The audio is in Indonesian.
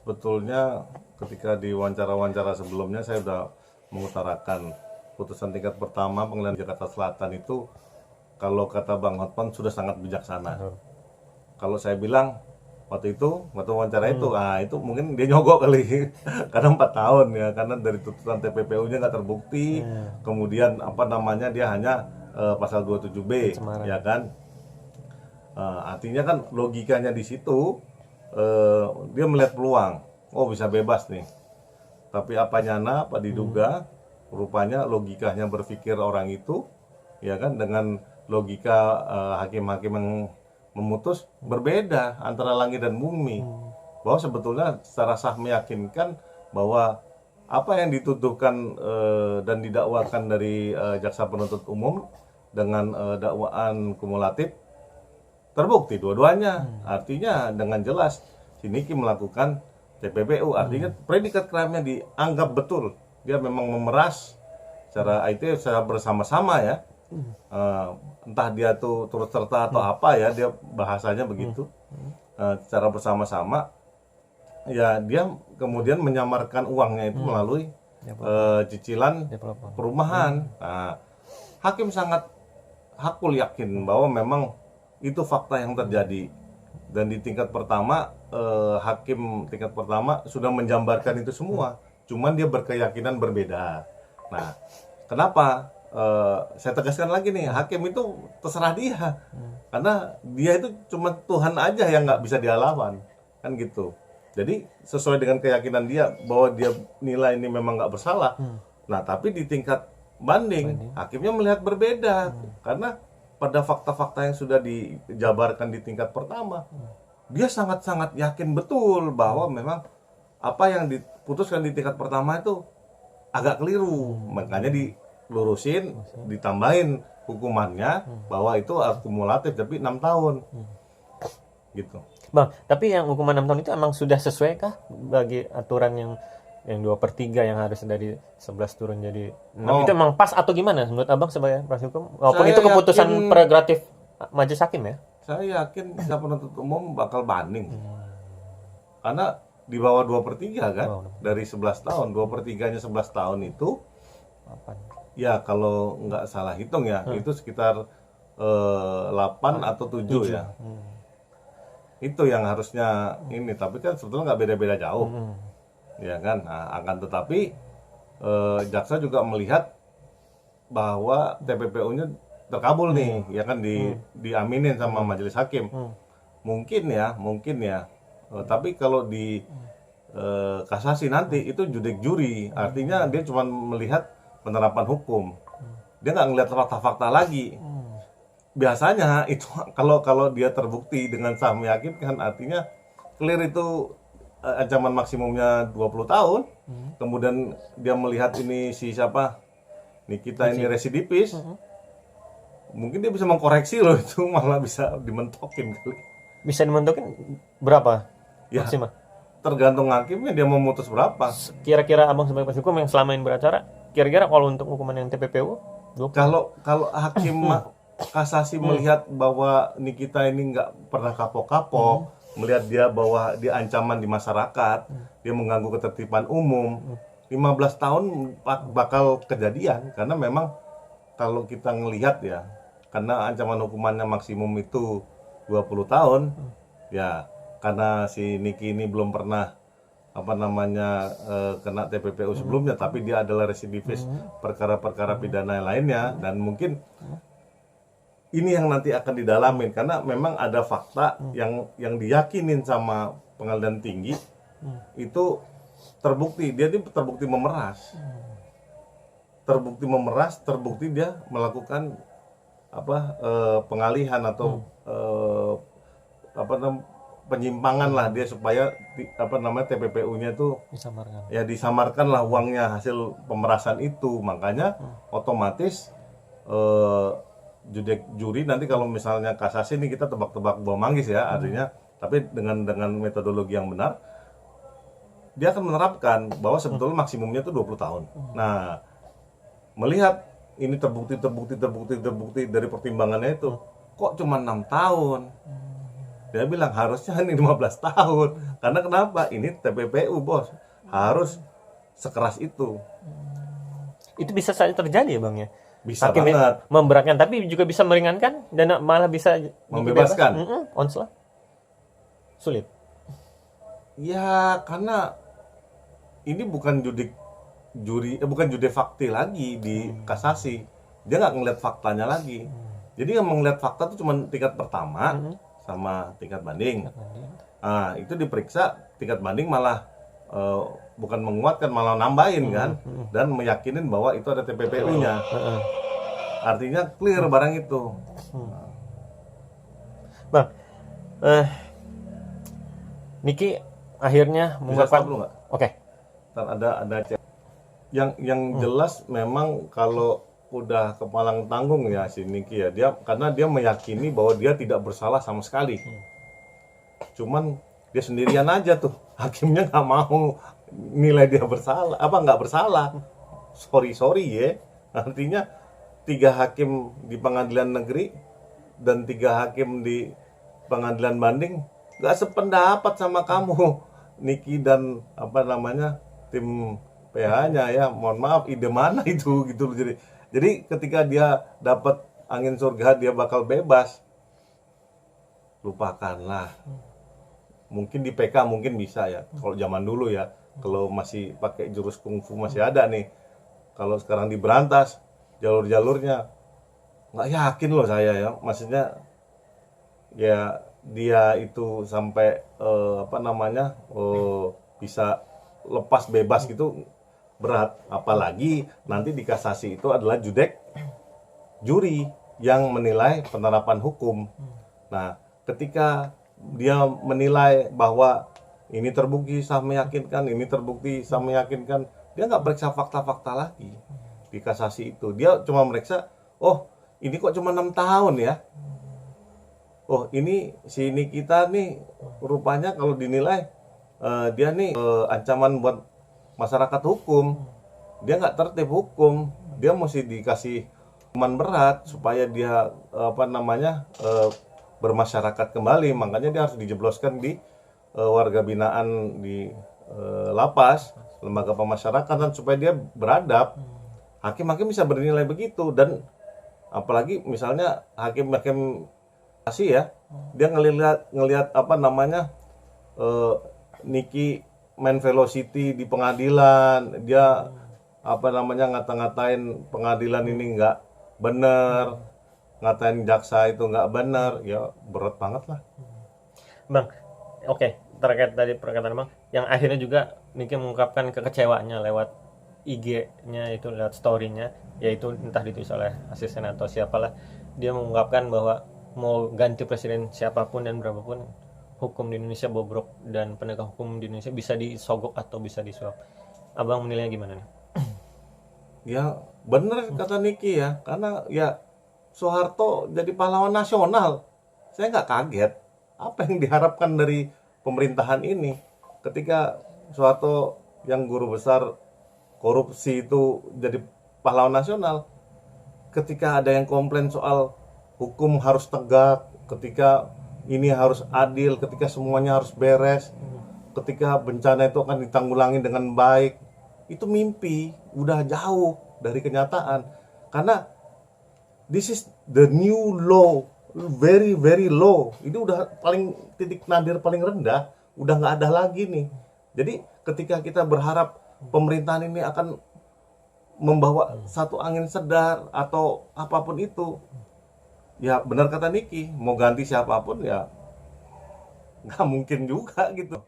sebetulnya ketika di wawancara-wawancara sebelumnya saya sudah mengutarakan putusan tingkat pertama Pengadilan Jakarta Selatan itu kalau kata Bang Hotman sudah sangat bijaksana. Kalau saya bilang waktu wawancara itu mungkin dia nyogok kali karena 4 tahun ya, karena dari tuntutan TPPU-nya nggak terbukti. Kemudian dia hanya pasal 27B ya kan. Artinya kan logikanya di situ dia melihat peluang, bisa bebas nih. Tapi apa diduga, rupanya logikanya berpikir orang itu ya kan dengan logika hakim-hakim yang memutus berbeda antara langit dan bumi. Bahwa sebetulnya secara sah meyakinkan bahwa apa yang dituduhkan dan didakwakan dari jaksa penuntut umum dengan dakwaan kumulatif terbukti dua-duanya. Artinya dengan jelas si Niki melakukan TPPU. Artinya predikat krimnya dianggap betul. Dia memang memeras secara IT secara bersama-sama ya. Entah dia tuh turut serta atau apa ya, dia bahasanya begitu. Secara bersama-sama ya dia kemudian menyamarkan uangnya itu melalui cicilan perumahan. Nah, hakim sangat hakul yakin bahwa memang itu fakta yang terjadi, dan di tingkat pertama hakim tingkat pertama sudah menjambarkan itu semua, cuman dia berkeyakinan berbeda. Nah, kenapa saya tegaskan lagi nih, hakim itu terserah dia, karena dia itu cuma Tuhan aja yang nggak bisa dia lawan, kan gitu. Jadi sesuai dengan keyakinan dia bahwa dia nilai ini memang nggak bersalah. Nah, tapi di tingkat banding hakimnya melihat berbeda, karena pada fakta-fakta yang sudah dijabarkan di tingkat pertama, dia sangat-sangat yakin betul bahwa memang apa yang diputuskan di tingkat pertama itu agak keliru. Makanya dilurusin, ditambahin hukumannya bahwa itu akumulatif tapi 6 tahun. Gitu. Bang, tapi yang hukuman 6 tahun itu emang sudah sesuai kah bagi aturan yang 2/3 yang harus dari 11 turun jadi 6, itu emang pas atau gimana menurut Abang sebagai praktisi hukum? Walaupun itu keputusan prerogatif majelis hakim ya? Saya yakin jaksa penuntut umum bakal banding. Karena di bawah 2/3 kan, dari 11 tahun, 2/3-nya 11 tahun itu ya kalau nggak salah hitung ya, itu sekitar 8 atau 7 ya. Itu yang harusnya ini, tapi kan sebetulnya nggak beda-beda jauh. Ya kan, nah, akan tetapi jaksa juga melihat bahwa TPPU-nya terkabul nih, ya kan, diaminin sama majelis hakim. Mungkin ya. Tapi kalau di kasasi nanti itu judek juri, artinya dia cuma melihat penerapan hukum. Dia nggak ngelihat fakta-fakta lagi. Biasanya itu kalau dia terbukti dengan sah meyakinkan, artinya clear itu ancaman maksimumnya 20 tahun. Kemudian dia melihat ini Nikita ini residivis. Mungkin dia bisa mengkoreksi loh, itu malah bisa dimentokin. Bisa dimentokin berapa? Ya, maksimal? Tergantung hakimnya dia memutus berapa. Kira-kira Abang sebagai praktisi hukum yang selama ini beracara, kira-kira kalau untuk hukuman yang TPPU? Kalau hakim kasasi melihat bahwa Nikita ini nggak pernah kapok-kapok, melihat dia bahwa dia ancaman di masyarakat, dia mengganggu ketertiban umum, 15 tahun bakal kejadian. Karena memang kalau kita ngelihat ya, karena ancaman hukumannya maksimum itu 20 tahun, ya karena si Niki ini belum pernah kena TPPU sebelumnya, tapi dia adalah residivis perkara-perkara pidana lainnya, dan mungkin ini yang nanti akan didalamin, karena memang ada fakta yang diyakinin sama pengadilan tinggi itu terbukti, dia ini terbukti memeras. Terbukti dia melakukan pengalihan atau penyimpangan lah dia, supaya TPPU-nya itu disamarkan lah uangnya hasil pemerasan itu. Makanya otomatis judek juri nanti kalau misalnya kasasi ini kita tebak-tebak buah manggis ya, artinya tapi dengan metodologi yang benar dia akan menerapkan bahwa sebetulnya maksimumnya itu 20 tahun. Nah, melihat ini terbukti dari pertimbangannya itu kok cuma 6 tahun. Dia bilang harusnya ini 15 tahun. Karena kenapa? Ini TPPU, Bos. Harus sekeras itu. Itu bisa saja terjadi ya, Bang ya. Bisa Hakim banget. memberatkan tapi juga bisa meringankan dan malah bisa Membebaskan. onslah. Sulit. Ya, karena ini bukan bukan judi fakti lagi di kasasi. Dia nggak ngeliat faktanya lagi. Jadi yang ngeliat fakta itu cuma tingkat pertama sama tingkat banding. Nah, itu diperiksa tingkat banding malah bukan menguatkan, malah nambahin kan, dan meyakinin bahwa itu ada TPPU-nya. Artinya clear barang itu. Bang, Niki akhirnya Bisa mengungkapkan. stop dulu nggak? Oke. Ntar ada yang jelas memang kalau udah kepalang tanggung ya si Niki ya, karena dia meyakini bahwa dia tidak bersalah sama sekali. Cuman dia sendirian aja tuh, hakimnya nggak mau nilai dia bersalah, nggak bersalah. Sorry ya, artinya 3 hakim di pengadilan negeri dan 3 hakim di pengadilan banding nggak sependapat sama kamu, Niki dan tim PH-nya ya. Mohon maaf, ide mana itu gitu loh. Jadi ketika dia dapat angin surga dia bakal bebas, lupakanlah. Mungkin di PK mungkin bisa ya, kalau zaman dulu ya, kalau masih pakai jurus kungfu masih ada nih. Kalau sekarang diberantas jalur-jalurnya, nggak yakin loh saya ya, maksudnya ya dia itu sampai bisa lepas bebas gitu berat. Apalagi nanti di kasasi itu adalah juri yang menilai penerapan hukum. Nah, ketika dia menilai bahwa ini terbukti sah meyakinkan, ini terbukti sah meyakinkan, dia nggak periksa fakta-fakta lagi di kasasi itu. Dia cuma meriksa, oh ini kok cuma 6 tahun ya, oh ini si Nikita nih rupanya kalau dinilai dia nih ancaman buat masyarakat hukum, dia nggak tertib hukum, dia mesti dikasih hukuman berat supaya dia bermasyarakat kembali. Makanya dia harus dijebloskan di warga binaan di lapas, lembaga pemasyarakatan, supaya dia beradab. Hakim-hakim bisa bernilai begitu. Dan apalagi misalnya hakim-hakim kasih ya, dia ngelihat Niki main velocity di pengadilan, dia ngata-ngatain pengadilan ini nggak bener, ngatain jaksa itu nggak bener, ya berat banget lah. Bang, oke, terkait tadi perkataan Bang, yang akhirnya juga Niki mengungkapkan kekecewaannya lewat IG-nya, itu lewat story-nya, yaitu entah ditulis oleh asisten atau siapalah, dia mengungkapkan bahwa mau ganti presiden siapapun dan berapapun, hukum di Indonesia bobrok dan penegak hukum di Indonesia bisa disogok atau bisa disuap. Abang menilainya gimana nih? Ya bener kata Niki ya, karena ya Soeharto jadi pahlawan nasional. Saya nggak kaget apa yang diharapkan dari pemerintahan ini ketika Soeharto yang guru besar korupsi itu jadi pahlawan nasional. Ketika ada yang komplain soal hukum harus tegak, ketika ini harus adil, ketika semuanya harus beres, ketika bencana itu akan ditanggulangi dengan baik, itu mimpi, udah jauh dari kenyataan. Karena this is the new low, very very low. Ini udah paling titik nadir paling rendah, udah nggak ada lagi nih. Jadi ketika kita berharap pemerintahan ini akan membawa satu angin segar atau apapun itu, ya benar kata Niki, mau ganti siapapun ya nggak mungkin juga gitu.